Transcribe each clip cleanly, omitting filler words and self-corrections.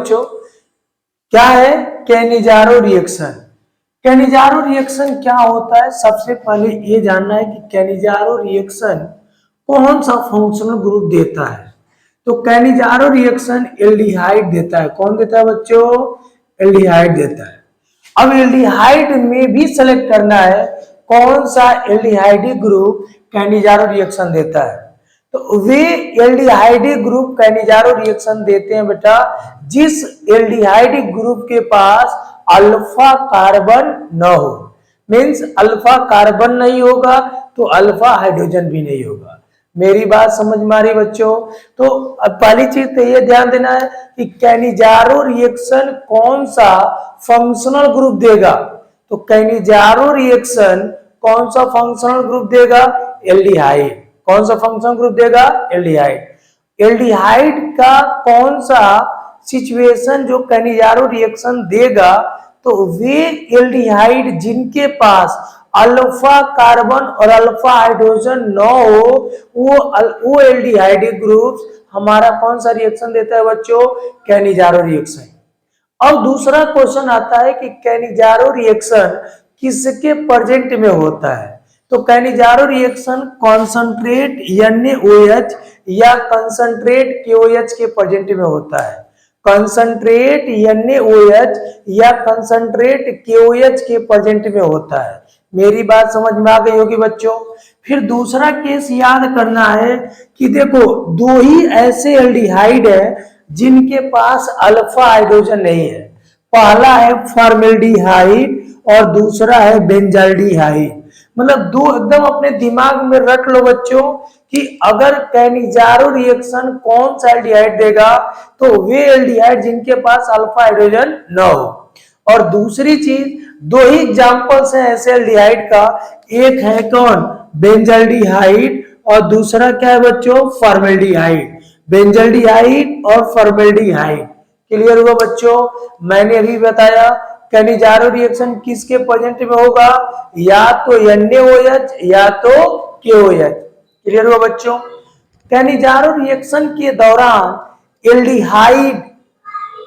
बच्चों, क्या है कैनिजारो रिएक्शन। कैनिजारो रिएक्शन क्या होता है, सबसे पहले ये जानना है कि कैनिजारो रिएक्शन कौन सा फंक्शनल ग्रुप देता है। तो कैनिजारो रिएक्शन एल्डिहाइड देता है। कौन देता है बच्चों, एल्डिहाइड देता है। अब एल्डिहाइड में भी सेलेक्ट करना है कौन सा एल्डिहाइडी ग्रुप कैनिजारो रिएक्शन देता है। तो वे एल्डिहाइडी ग्रुप कैनिजारो रिएक्शन देते हैं बेटा जिस एल्डिहाइडी ग्रुप के पास अल्फा कार्बन न हो। मीन्स अल्फा कार्बन नहीं होगा तो अल्फा हाइड्रोजन भी नहीं होगा। मेरी बात समझ में आ रही बच्चों। तो अब पहली चीज तो ये ध्यान देना है कि कैनिजारो रिएक्शन कौन सा फंक्शनल ग्रुप देगा। तो कैनिजारो रिएक्शन कौन सा फंक्शनल ग्रुप देगा, एल्डिहाइड। कौन सा फंक्शनल ग्रुप देगा, एल्डिहाइड। एल्डिहाइड का कौन सा सिचुएशन जो कैनिजारो रिएक्शन देगा, तो वे एल्डिहाइड जिनके पास अल्फा कार्बन और अल्फा हाइड्रोजन न हो, वो एल्डिहाइड ग्रुप हमारा कौन सा रिएक्शन देता है बच्चों, कैनिजारो रिएक्शन। अब दूसरा क्वेश्चन आता है कि कैनिजारो रिएक्शन किसके प्रेजेंट में होता है। तो कैनिजारो रिएक्शन कॉन्सेंट्रेट NaOH या कंसंट्रेट KOH के प्रेजेंट में होता है। कंसंट्रेट NaOH या कंसंट्रेट KOH के प्रेजेंट में होता है। मेरी बात समझ में आ गई होगी बच्चों। फिर दूसरा केस याद करना है कि देखो दो ही ऐसे एल्डिहाइड है जिनके पास अल्फा हाइड्रोजन नहीं है। पहला है फॉर्मेल्डिहाइड और दूसरा है बेंजाल्डिहाइड। मतलब दो एकदम अपने दिमाग में रख लो बच्चों कि अगर कैनिजारो रिएक्शन कौन सा एल्डिहाइड देगा, तो वे एल्डिहाइड जिनके पास अल्फा हाइड्रोजन न हो। और दूसरी चीज, दो ही एग्जांपल्स हैं ऐसे एल्डिहाइड का, एक है कौन, बेंजाल्डिहाइड और दूसरा क्या है बच्चों, फॉर्मेल्डिहाइड। बेंजाल्डिहाइड और फॉर्मेल्डिहाइड। क्लियर हुआ बच्चों। मैंने अभी बताया कैनिजारो रिएक्शन किसके प्रेजेंट में होगा, या तो NaOH या तो KOH। क्लियर हुआ बच्चों। कैनिजारो रिएक्शन के दौरान एल्डिहाइड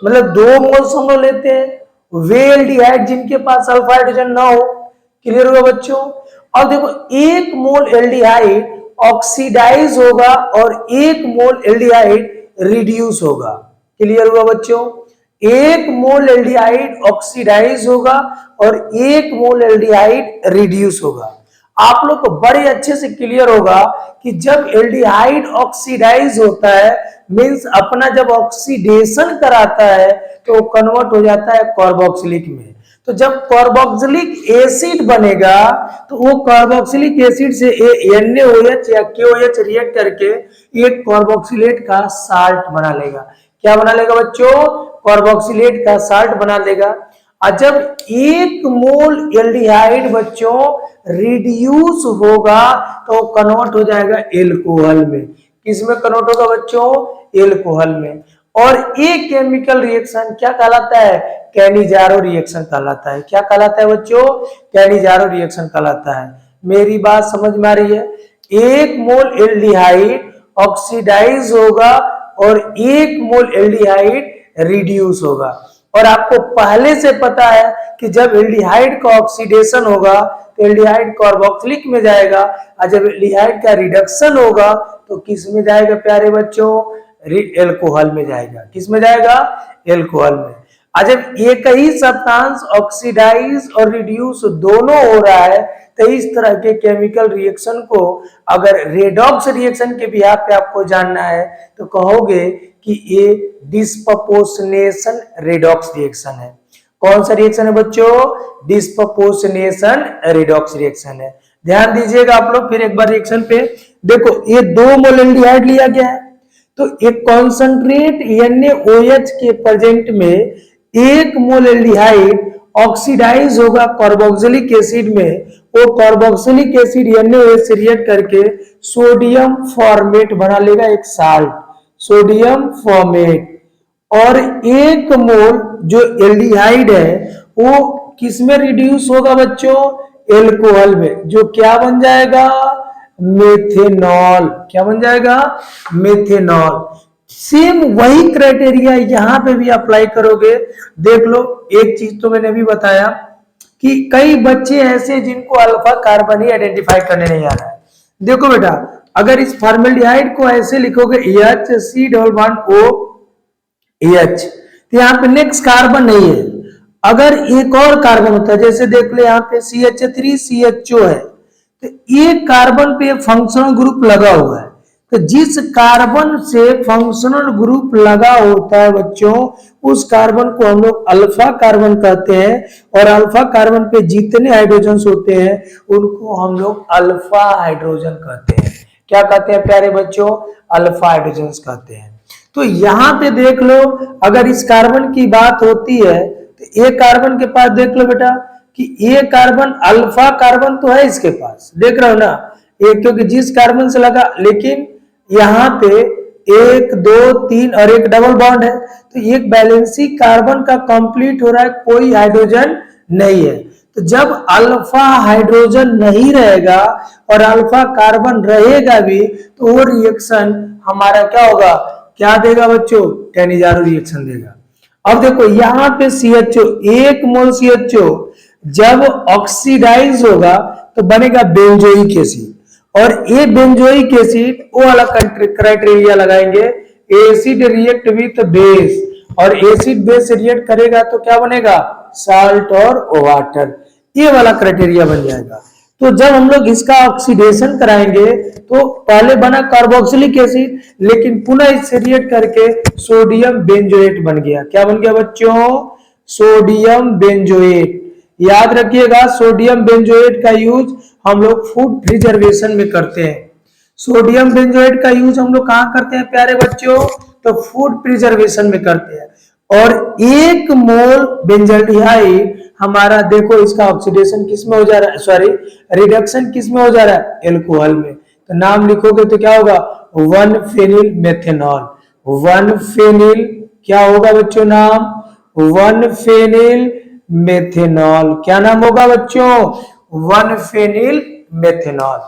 मतलब दो मोल्स हम लोग लेते हैं, वे एल्डिहाइड जिनके पास अल्फा हाइड्रोजन ना हो। क्लियर हुआ बच्चों। और देखो एक मोल एल्डिहाइड ऑक्सीडाइज होगा और एक मोल एल्डिहाइड रिड्यूस होगा। क्लियर हुआ बच्चों। एक मोल एल्डिहाइड ऑक्सीडाइज होगा और एक मोल एल्डिहाइड रिड्यूस होगा। आप लोग को बड़े अच्छे से क्लियर होगा कि जब एल्डिहाइड ऑक्सीडाइज होता है मींस अपना जब ऑक्सीडेशन कराता है तो कन्वर्ट हो जाता है कार्बोक्सिलिक में। तो जब कार्बोक्सिलिक एसिड बनेगा तो वो कार्बोक्सिलिक एसिड से NaOH या KOH रिएक्ट करके एक कार्बोक्सिलेट का साल्ट बना लेगा। क्या बना लेगा बच्चों, कार्बोक्सिलेट का साल्ट बना लेगा। और जब एक मोल एल्डिहाइड बच्चों रिड्यूस होगा तो कन्वर्ट हो जाएगा एल्कोहल में। किसमें कन्वर्ट होगा बच्चों, एल्कोहल में। और ये केमिकल रिएक्शन क्या कहलाता है, कैनिजारो रिएक्शन कहलाता है। क्या कहलाता है बच्चों, कैनिजारो रिएक्शन कहलाता है। मेरी बात समझ में आ रही है। एक मोल एल्डिहाइड ऑक्सीडाइज होगा और एक मोल एल्डिहाइड रिड्यूस होगा। और आपको पहले से पता है कि जब एल्डिहाइड का ऑक्सीडेशन होगा तो एल्डिहाइड कार्बोक्सिलिक में जाएगा, और जब एल्डिहाइड का रिडक्शन होगा तो किस में जाएगा प्यारे बच्चों, एल्कोहल में जाएगा। किस में जाएगा, एल्कोहल में। और जब एक ही सब्सटेंस ऑक्सीडाइज और रिड्यूस दोनों हो रहा है तो इस तरह के केमिकल रिएक्शन को अगर रेडॉक्स रिएक्शन के बिहाफ पे आपको जानना है तो कहोगे कि ये डिस्प्रपोर्शनेशन रेडॉक्स रिएक्शन है। कौन सा रिएक्शन है बच्चों, डिस्प्रपोर्शनेशन रेडॉक्स रिएक्शन है। ध्यान दीजिएगा आप लोग फिर एक बार रिएक्शन पे। देखो ये दो मोल एल्डिहाइड लिया गया है तो एक कॉन्सेंट्रेट NaOH के प्रेजेंट में एक मोल एल्डिहाइड ऑक्सीडाइज होगा कार्बोक्सिलिक एसिड में। वो कार्बोक्सिलिक एसिड NaOH से रिएक्ट करके सोडियम फॉर्मेट बना लेगा, एक साल्ट, सोडियम फॉर्मेट। और एक मोल जो एल्डिहाइड है वो किस में रिड्यूस होगा बच्चों, एल्कोहल में, जो क्या बन जाएगा, मेथेनॉल। क्या बन जाएगा, मेथेनॉल। सेम वही क्राइटेरिया यहाँ पे भी अप्लाई करोगे। देख लो, एक चीज तो मैंने भी बताया कि कई बच्चे ऐसे जिनको अल्फा कार्बन ही आइडेंटिफाई करने नहीं आ रहा है। देखो बेटा, अगर इस फॉर्मेल्डिहाइड को ऐसे लिखोगे HCOOH, तो यहाँ पे नेक्स्ट कार्बन नहीं है। अगर एक और कार्बन होता है, जैसे देख लो यहाँ पे CH3CHO है, तो एक कार्बन पे फंक्शनल ग्रुप लगा हुआ है। तो जिस कार्बन से फंक्शनल ग्रुप लगा होता है बच्चों, उस कार्बन को हम लोग अल्फा कार्बन कहते हैं। और अल्फा कार्बन पे जितने हाइड्रोजन होते हैं उनको हम लोग अल्फा हाइड्रोजन कहते हैं। क्या कहते हैं प्यारे बच्चों? अल्फा हाइड्रोजन कहते हैं। तो यहाँ पे देख लो, अगर इस कार्बन की बात होती है तो एक कार्बन के पास देख लो बेटा कि एक कार्बन अल्फा कार्बन तो है इसके पास, देख रहे हो ना, एक, क्योंकि जिस कार्बन से लगा, लेकिन यहाँ पे 1 2 3 और एक डबल बॉन्ड है, तो एक बैलेंसी कार्बन का कंप्लीट हो रहा है, कोई हाइड्रोजन नहीं है। तो जब अल्फा हाइड्रोजन नहीं रहेगा और अल्फा कार्बन रहेगा भी, तो वो रिएक्शन हमारा क्या होगा, क्या देगा बच्चों? कैनिजारो रिएक्शन देगा। अब देखो यहाँ पे CHO, 1 मोल CHO जब ऑक्सीडाइज होगा तो बनेगा बेंजोइक एसिड, और ये बेंजोइक एसिड वो वाला क्राइटेरिया लगाएंगे, एसिड रिएक्ट विथ बेस, और एसिड बेस रिएक्ट करेगा तो क्या बनेगा? साल्ट और वाटर, ये वाला क्राइटेरिया बन जाएगा। तो जब हम लोग इसका ऑक्सीडेशन कराएंगे तो पहले बना कार्बोक्सिलिक एसिड, लेकिन पुनः इससे रिएक्ट करके सोडियम बेंजोएट बन गया। क्या बन गया बच्चों? Sodium benzoate. याद रखिएगा, सोडियम बेंजोएट का यूज हम लोग फूड प्रिजर्वेशन में करते हैं। सोडियम बेंजोएट का यूज हम लोग कहां करते हैं प्यारे बच्चों? तो फूड प्रिजर्वेशन में करते हैं। और 1 मोल बेंजल्डिहाइड हमारा, देखो इसका ऑक्सीडेशन किस में हो जा रहा है, सॉरी रिडक्शन किस में हो जा रहा है? एल्कोहल में। तो नाम लिखोगे तो क्या होगा? 1 फेनिल मेथेनॉल। 1 फेनिल क्या होगा बच्चों नाम? 1 फेनिल मेथेनॉल। क्या नाम होगा बच्चों? 1 फेनिल मेथेनॉल।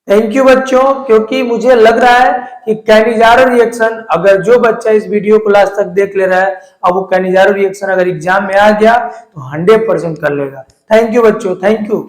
थैंक यू बच्चों, क्योंकि मुझे लग रहा है कि कैनिजारो रिएक्शन, अगर जो बच्चा इस वीडियो को लास्ट तक देख ले रहा है, अब वो कैनिजारो रिएक्शन अगर एग्जाम में आ गया तो 100% कर लेगा। थैंक यू बच्चों, थैंक यू।